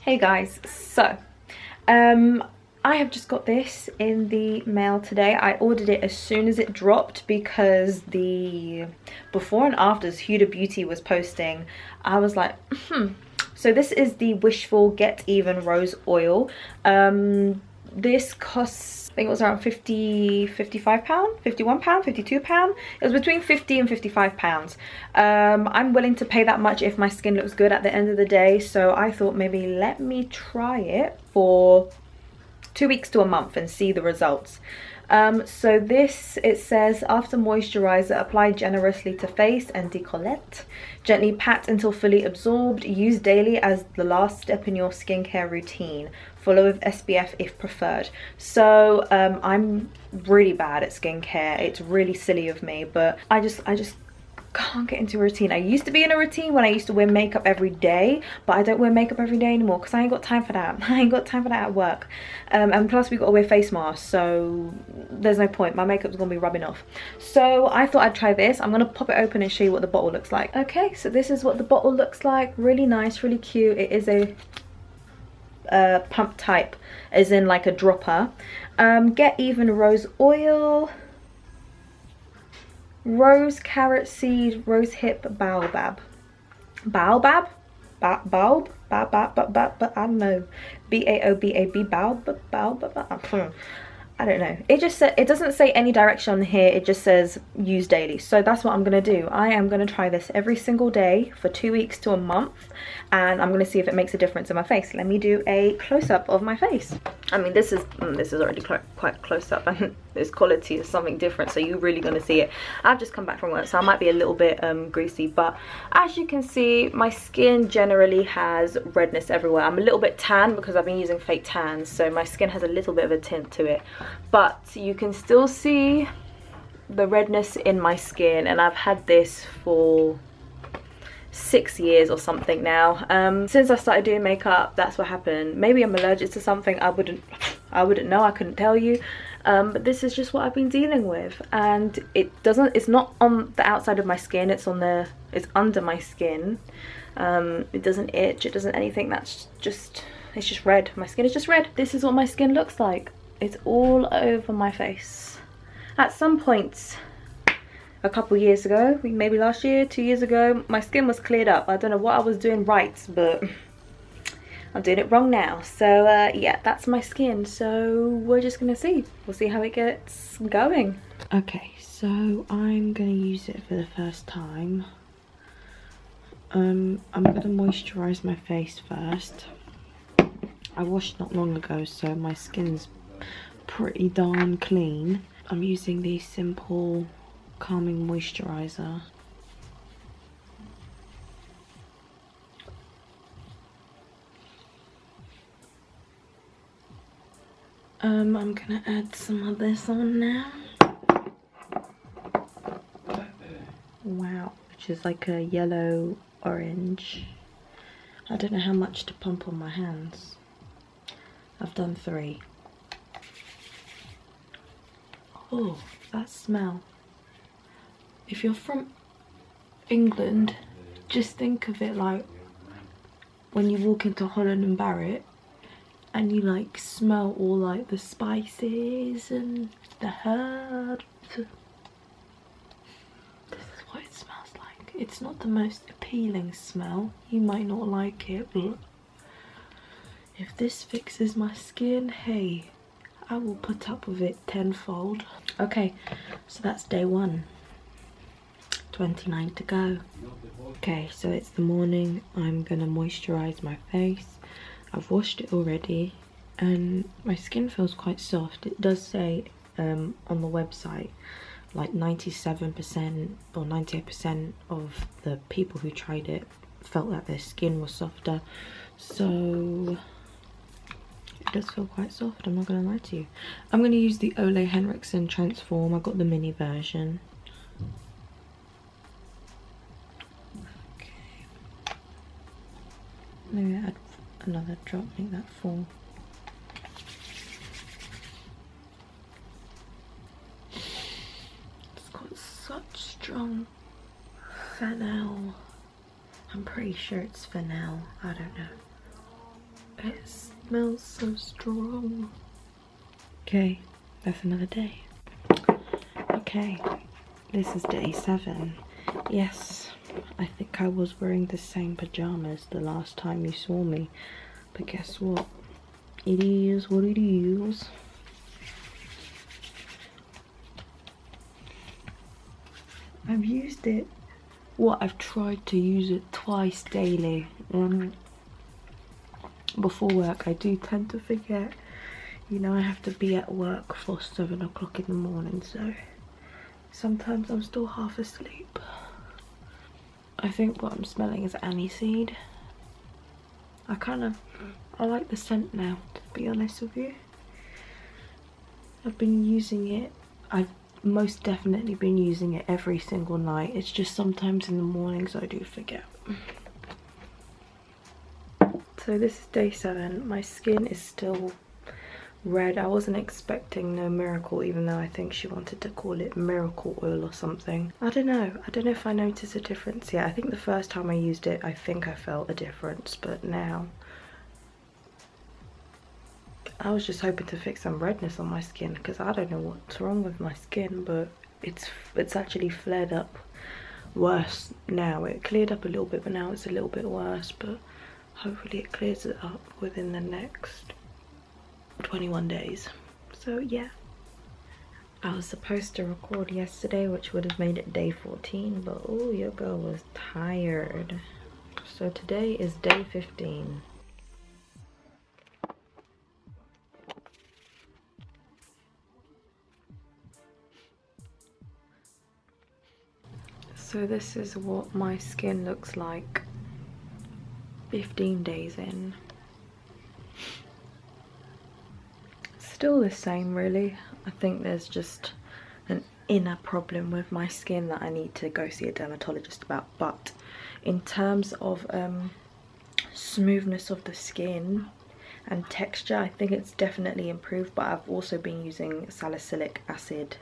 Hey guys, so I have just got this in the mail today. I ordered it as soon as it dropped because the before and afters Huda Beauty was posting. I was like, So this is the Wishful Get Even Rose Oil. This costs, I think it was around 55 pound, 51 pound, 52 pound. It was between 50 and 55 pounds. I'm willing to pay that much if my skin looks good at the end of the day, so I thought maybe let me try it for 2 weeks to a month and see the results. So this, it says, after moisturizer, apply generously to face and décolleté. Gently pat until fully absorbed. Use daily as the last step in your skincare routine. Follow with SPF if preferred. So I'm really bad at skincare. It's really silly of me, but I just can't get into a routine. I used to be in a routine when I used to wear makeup every day, but I don't wear makeup every day anymore because I ain't got time for that. I ain't got time for that at work. And plus we got to wear face masks, so there's no point. My makeup's gonna be rubbing off. So I thought I'd try this. I'm gonna pop it open and show you what the bottle looks like. Okay, so this is what the bottle looks like. Really nice, really cute. It is a pump type, as in like a dropper. Get Even Rose Oil. Rose, carrot seed, rose hip, baobab. Baobab? Baobab? I don't know. B-A-O-B-A-B, baobab? I don't know. It just said, it doesn't say any direction on here. It just says use daily. So that's what I'm going to do. I am going to try this every single day for 2 weeks to a month. And I'm going to see if it makes a difference in my face. Let me do a close-up of my face. I mean, this is already quite close up, and this quality is something different, so you're really going to see it. I've just come back from work, so I might be a little bit greasy, but as you can see, my skin generally has redness everywhere. I'm a little bit tan because I've been using fake tans, so my skin has a little bit of a tint to it, but you can still see the redness in my skin, and I've had this for 6 years or something now. Since I started doing makeup, that's what happened. Maybe I'm allergic to something. I wouldn't know. I couldn't tell you. But this is just what I've been dealing with, and it's not on the outside of my skin. It's under my skin. It doesn't itch. It doesn't anything. It's just red. My skin is just red. This is what my skin looks like. It's all over my face. At some point a couple years ago, maybe last year, 2 years ago, my skin was cleared up. I don't know what I was doing right, but I'm doing it wrong now. So yeah, that's my skin. So we're just gonna see. We'll see how it gets going. Okay, so I'm gonna use it for the first time. I'm gonna moisturize my face first. I washed not long ago, so my skin's pretty darn clean. I'm using the simple calming moisturizer. I'm gonna add some of this on now. Wow, which is like a yellow orange. I don't know how much to pump on my hands. I've done 3. Oh, that smell. If you're from England, just think of it like when you walk into Holland and Barrett and you like smell all like the spices and the herbs. This is what it smells like. It's not the most appealing smell. You might not like it, but if this fixes my skin, hey, I will put up with it tenfold. Okay, so that's day 1. 29 to go. Okay, so it's the morning. I'm gonna moisturize my face. I've washed it already and my skin feels quite soft. It does say on the website like 97% or 98% of the people who tried it felt that their skin was softer, so it does feel quite soft, I'm not gonna lie to you. I'm gonna use the Ole Henriksen Transform. I got the mini version. Maybe add another drop, make that 4. It's got such strong fennel. I'm pretty sure it's fennel. I don't know. It smells so strong. Okay, that's another day. Okay, this is day 7. Yes, I think I was wearing the same pajamas the last time you saw me. But guess what? It is what it is. I've used it. Well, I've tried to use it twice daily. Before work, I do tend to forget. You know, I have to be at work for 7 o'clock in the morning, so sometimes I'm still half asleep. I think what I'm smelling is aniseed. I like the scent now, to be honest with you. I've been using it. I've most definitely been using it every single night. It's just sometimes in the mornings I do forget. So this is day 7. My skin is still red. I wasn't expecting no miracle, even though I think she wanted to call it miracle oil or something. I don't know if I notice a difference yet. I think the first time I used it, I think I felt a difference, but now I was just hoping to fix some redness on my skin, because I don't know what's wrong with my skin, but it's actually flared up worse now. It cleared up a little bit, but now it's a little bit worse, but hopefully it clears it up within the next 21 days. So yeah, I was supposed to record yesterday, which would have made it day 14, but oh, your girl was tired. So today is day 15. So this is what my skin looks like 15 days in. Still the same, really. I think there's just an inner problem with my skin that I need to go see a dermatologist about. But in terms of smoothness of the skin and texture, I think it's definitely improved. But I've also been using salicylic acid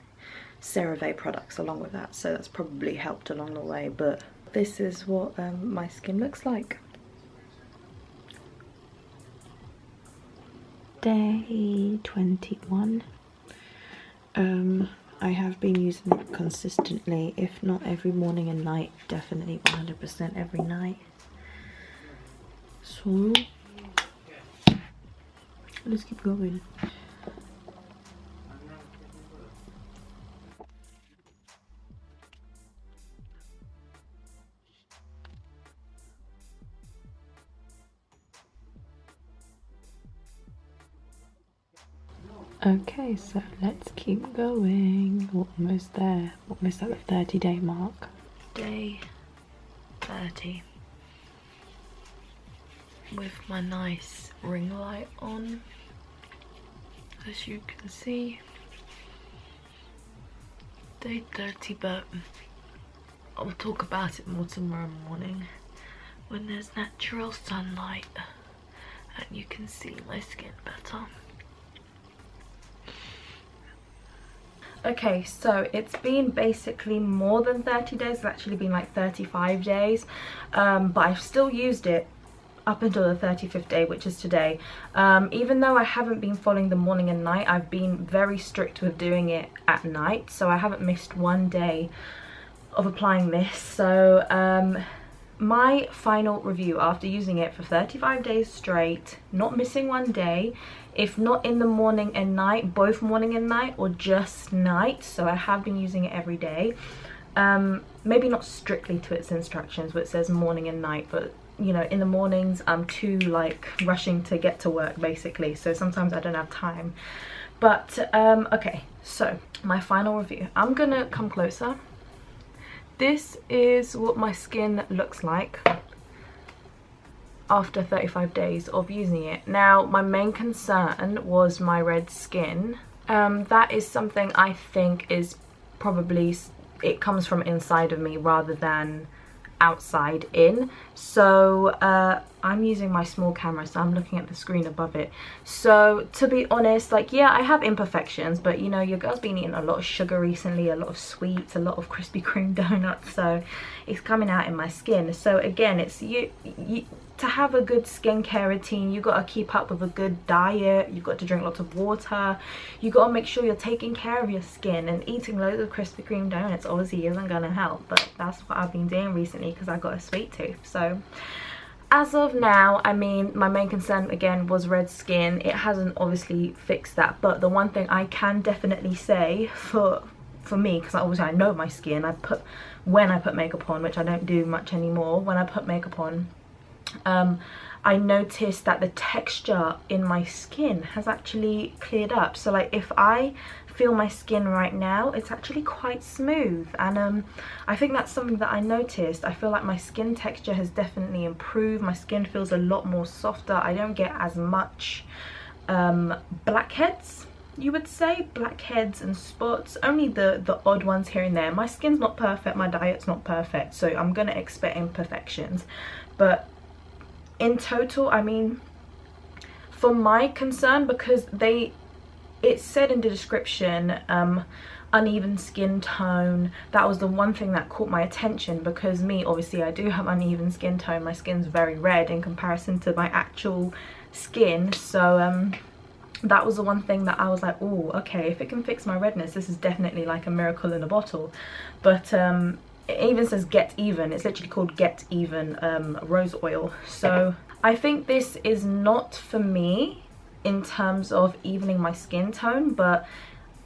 CeraVe products along with that, so that's probably helped along the way. But this is what my skin looks like. Day 21. I have been using it consistently, if not every morning and night, definitely 100% every night. So let's keep going. Okay, so let's keep going. We're almost there. Almost at the 30-day mark. Day 30. With my nice ring light on. As you can see. Day 30, but I'll talk about it more tomorrow morning when there's natural sunlight and you can see my skin better. Okay, so it's been basically more than 30 days. It's actually been like 35 days, but I've still used it up until the 35th day, which is today. Even though I haven't been following the morning and night, I've been very strict with doing it at night, so I haven't missed one day of applying this. So my final review after using it for 35 days straight, not missing one day, if not in the morning and night, both morning and night, or just night. So I have been using it every day. Maybe not strictly to its instructions where it says morning and night, but you know, in the mornings I'm too like rushing to get to work basically, so sometimes I don't have time. But okay, so my final review. I'm gonna come closer. This is what my skin looks like after 35 days of using it. Now, my main concern was my red skin. That is something I think is probably, it comes from inside of me rather than outside in. So I'm using my small camera, so I'm looking at the screen above it. So to be honest, like, yeah, I have imperfections, but you know, your girl's been eating a lot of sugar recently, a lot of sweets, a lot of Krispy Kreme donuts, so it's coming out in my skin. So again, it's you to have a good skincare routine, you got to keep up with a good diet, you've got to drink lots of water, you got to make sure you're taking care of your skin, and eating loads of Krispy Kreme donuts obviously isn't going to help, but that's what I've been doing recently because I got a sweet tooth. So as of now, I mean, my main concern again was red skin. It hasn't obviously fixed that, but the one thing I can definitely say for me, because obviously I know my skin, when I put makeup on, which I don't do much anymore, when I put makeup on, I noticed that the texture in my skin has actually cleared up. So like, if I feel my skin right now, it's actually quite smooth, and I think that's something that I noticed. I feel like my skin texture has definitely improved. My skin feels a lot more softer. I don't get as much blackheads, you would say, blackheads and spots, only the odd ones here and there. My skin's not perfect, my diet's not perfect, so I'm gonna expect imperfections, but in total, I mean, for my concern, because it said in the description uneven skin tone, that was the one thing that caught my attention, because me, obviously I do have uneven skin tone. My skin's very red in comparison to my actual skin, so that was the one thing that I was like, oh, okay, if it can fix my redness, this is definitely like a miracle in a bottle. But it even says Get Even. It's literally called Get Even rose oil. So I think this is not for me in terms of evening my skin tone, but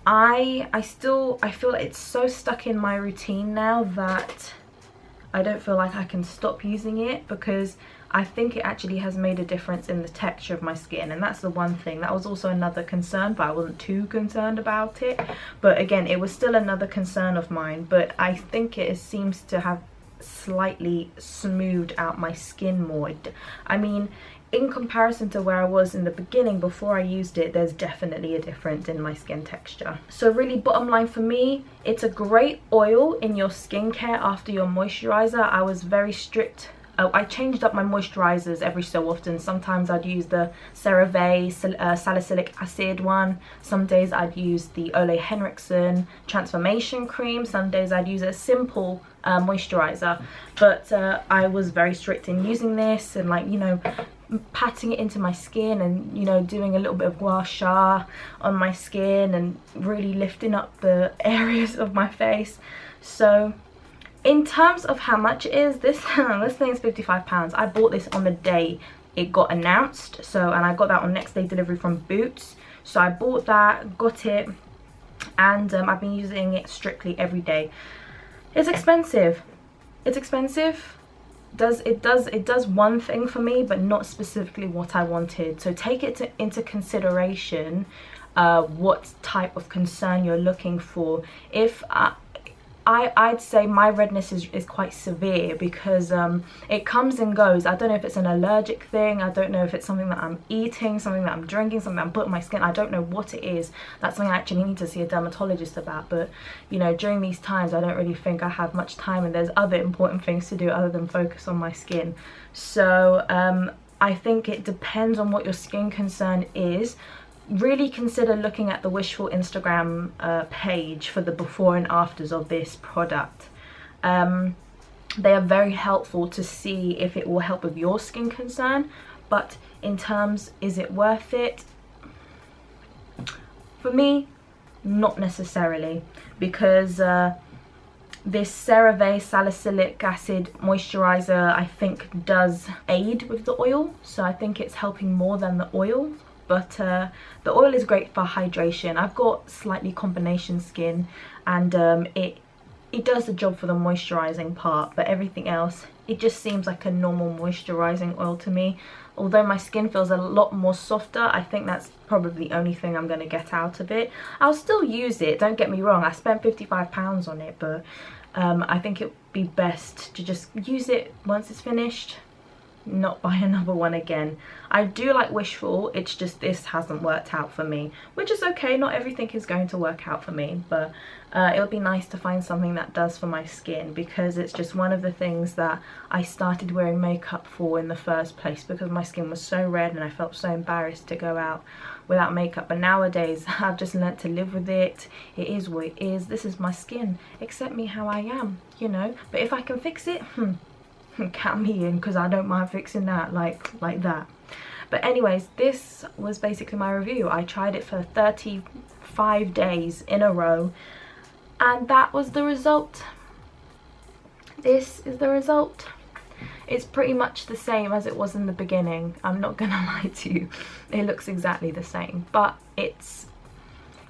I feel like it's so stuck in my routine now that I don't feel like I can stop using it, because I think it actually has made a difference in the texture of my skin, and that's the one thing. That was also another concern, but I wasn't too concerned about it. But again, it was still another concern of mine, but I think it seems to have slightly smoothed out my skin more. I mean, in comparison to where I was in the beginning before I used it, there's definitely a difference in my skin texture. So really, bottom line for me, it's a great oil in your skincare after your moisturizer. I was very strict. I changed up my moisturizers every so often. Sometimes I'd use the CeraVe salicylic acid one. Some days I'd use the Ole Henriksen transformation cream. Some days I'd use a simple moisturizer. But I was very strict in using this, and like, you know, patting it into my skin, and you know, doing a little bit of gua sha on my skin and really lifting up the areas of my face. So in terms of how much it is, this thing is £55. I bought this on the day it got announced, so, and I got that on next day delivery from Boots. So I bought that, got it, and I've been using it strictly every day. It's expensive. It's expensive. It does one thing for me, but not specifically what I wanted. So take it into consideration what type of concern you're looking for. If I'd say my redness is quite severe, because it comes and goes. I don't know if it's an allergic thing, I don't know if it's something that I'm eating, something that I'm drinking, something that I'm putting on my skin. I don't know what it is. That's something I actually need to see a dermatologist about. But you know, during these times I don't really think I have much time, and there's other important things to do other than focus on my skin. So I think it depends on what your skin concern is. Really consider looking at the Wishful Instagram page for the before and afters of this product. They are very helpful to see if it will help with your skin concern, but in terms, is it worth it? For me, not necessarily, because this CeraVe salicylic acid moisturizer, I think, does aid with the oil, so I think it's helping more than the oil. But the oil is great for hydration. I've got slightly combination skin, and it does the job for the moisturizing part, but everything else, it just seems like a normal moisturizing oil to me. Although my skin feels a lot more softer, I think that's probably the only thing I'm going to get out of it. I'll still use it, don't get me wrong. I spent £55 on it, but I think it would be best to just use it once it's finished, not buy another one again. I do like Wishful, it's just this hasn't worked out for me, which is okay. Not everything is going to work out for me, but it would be nice to find something that does for my skin, because it's just one of the things that I started wearing makeup for in the first place, because my skin was so red and I felt so embarrassed to go out without makeup. But nowadays I've just learnt to live with it. It is what it is. This is my skin, accept me how I am, you know. But if I can fix it, count me in, because I don't mind fixing that like that. But anyways, this was basically my review. I tried it for 35 days in a row, and that was the result. This is the result. It's pretty much the same as it was in the beginning. I'm not gonna lie to you, it looks exactly the same, but it's,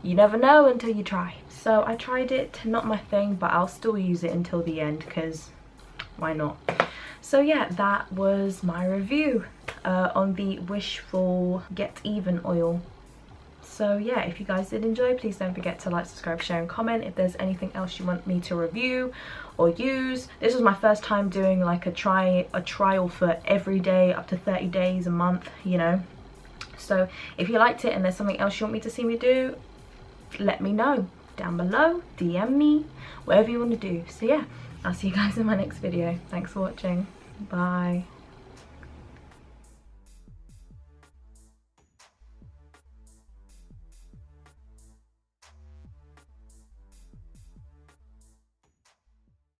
you never know until you try. So I tried it, not my thing, but I'll still use it until the end, because why not? So yeah, that was my review on the Wishful Get Even oil. So yeah, if you guys did enjoy, please don't forget to like, subscribe, share and comment. If there's anything else you want me to review or use. This was my first time doing like a trial for every day, up to 30 days, a month, you know. So if you liked it and there's something else you want me to see me do, let me know down below, DM me, whatever you want to do. So yeah, I'll see you guys in my next video. Thanks for watching. Bye.